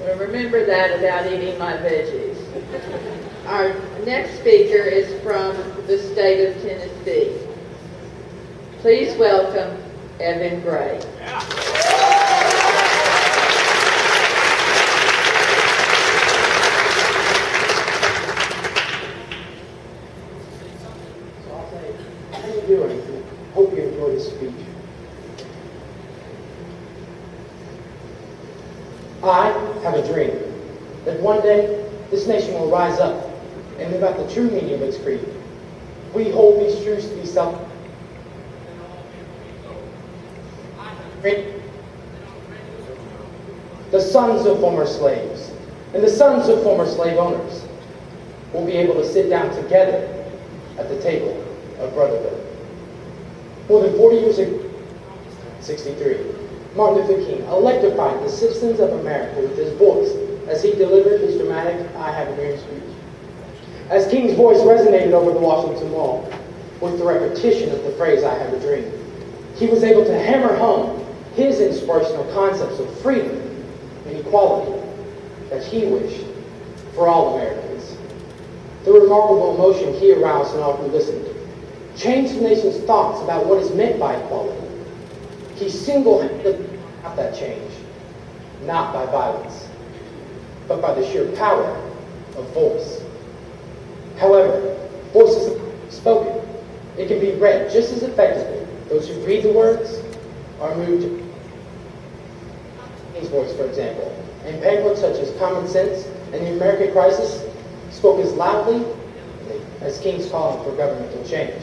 Well, remember that about eating my veggies. Our next speaker is from the state of Tennessee. Please welcome Evan Gray. How are you doing? Hope you enjoyed this speech. I have a dream that one day this nation will rise up and live out the true meaning of its creed. We hold these truths to be self. The sons of former slaves and the sons of former slave owners will be able to sit down together at the table of brotherhood. More than 40 years ago, 63, Martin Luther King electrified the citizens of America with his voice as he delivered his dramatic I Have a Dream speech. As King's voice resonated over the Washington Wall with the repetition of the phrase I have a dream, he was able to hammer home his inspirational concepts of freedom and equality that he wished for all Americans. The remarkable emotion he aroused in all who listened changed the nation's thoughts about what is meant by equality. He single-handedly brought that change, not by violence, but by the sheer power of voice. However, voice is spoken. It can be read just as effectively. Those who read the words are moved to King's voice, for example, in pamphlets such as Common Sense and the American Crisis, spoke as loudly as King's calling for governmental change.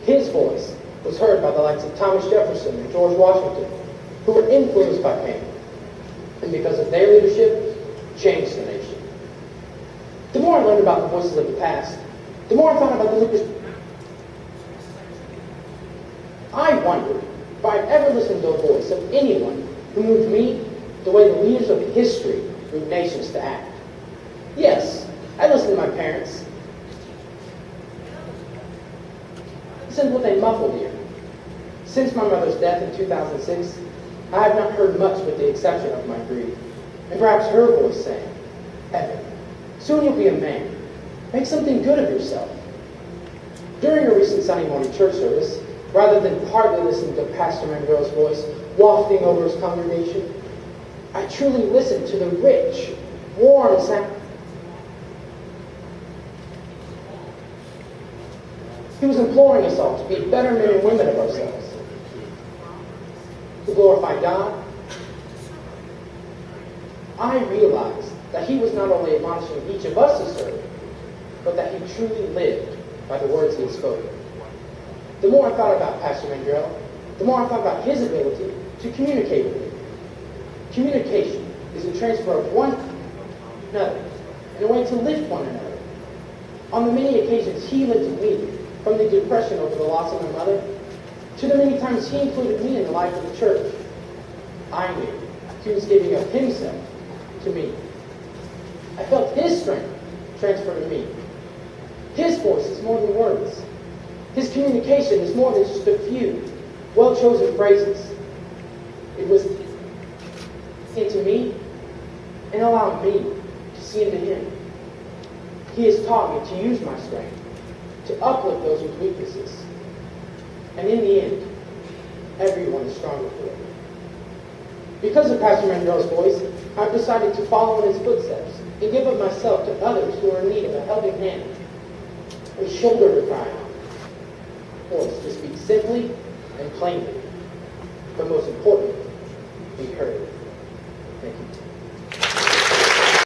His voice was heard by the likes of Thomas Jefferson and George Washington, who were influenced by King, and because of their leadership, changed the nation. The more I learned about the voices of the past, the more I found about the leaders. I wondered if I had ever listened to a voice of anyone who moved me the way the leaders of history moved nations to act. Yes, I listened to my parents. I listened with a muffled ear. Since my mother's death in 2006, I have not heard much with the exception of my grief, and perhaps her voice saying, Evan, soon you'll be a man. Make something good of yourself. During a recent Sunday morning church service, rather than partly listening to Pastor Mandrell's voice wafting over his congregation, I truly listened to the rich, warm sound. He was imploring us all to be better men and women of ourselves, to glorify God. I realized that he was not only admonishing each of us to serve, but that he truly lived by the words he had spoken. The more I thought about Pastor Mandrell, the more I thought about his ability to communicate with me. Communication is a transfer of one to another, and a way to lift one another. On the many occasions he lifted me from the depression over the loss of my mother, to the many times he included me in the life of the church, I knew he was giving up himself to me. I felt his strength transfer to me. His voice is more than words. His communication is more than just a few well-chosen phrases. It was into me and allow me to see into him. He has taught me to use my strength, to uplift those with weaknesses. And in the end, everyone is stronger for it. Because of Pastor Mandrell's voice, I've decided to follow in his footsteps and give of myself to others who are in need of a helping hand, a shoulder to cry on, a voice to speak simply and plainly, but most importantly, be heard.